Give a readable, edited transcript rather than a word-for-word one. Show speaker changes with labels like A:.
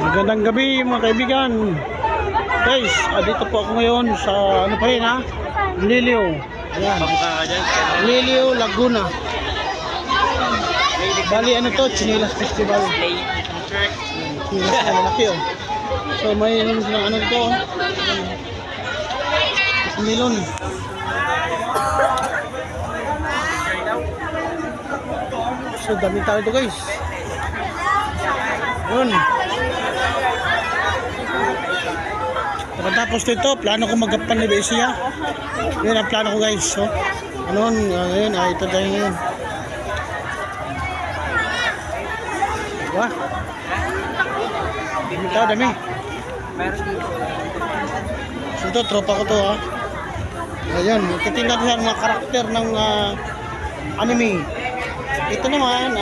A: Magandang gabi mga kaibigan. Guys, dito po ako ngayon sa ano pa rin ha? Liliw. Ayan. Liliw, Laguna. Bali ano to? Chinelas Festival. Chinelas na malaki oh. So may ano to? Milon. So dami tao ito guys. Yun. Pagkatapos nito, plano ko magkapan ni Besia. Yun ang plano ko guys. So, ano yun, ito tayo ngayon. Diba? Dami tao, dami. So ito, tropa ko to ha. Ayun, titingnan ko yung mga karakter ng anime. Ito naman,